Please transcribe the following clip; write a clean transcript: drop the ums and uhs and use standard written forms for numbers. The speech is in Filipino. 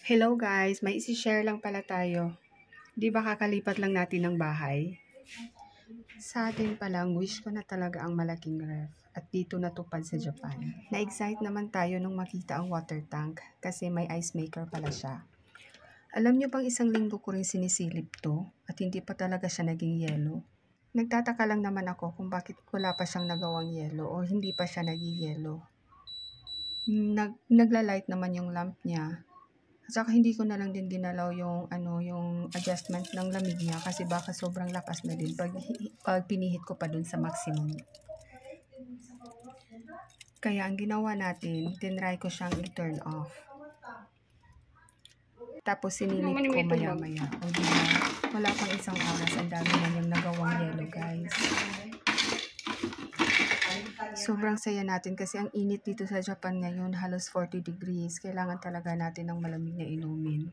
Hello guys, may isi-share lang pala tayo. Di ba kakalipat lang natin ng bahay? Sa atin palang, wish ko na talaga ang malaking ref. At dito natupad sa Japan. Na-excite naman tayo nung makita ang water tank kasi may ice maker pala siya. Alam nyo bang isang linggo ko rin sinisilip to at hindi pa talaga siya naging yelo? Nagtataka lang naman ako kung bakit wala pa siyang nagawang yelo o hindi pa siya naging yelo. Nagla-light naman yung lamp niya. At saka hindi ko na lang din dinalaw yung adjustment ng lamig niya kasi baka sobrang lakas na din pag pinihit ko pa dun sa maximum. Kaya ang ginawa natin, tinry ko siyang i-turn off. Tapos sinilip ko maya-maya. O diba, wala pang isang oras, ang dami na yung nagawang yelo guys. Sobrang saya natin kasi ang init dito sa Japan ngayon, halos 40 degrees. Kailangan talaga natin ng malamig na inumin.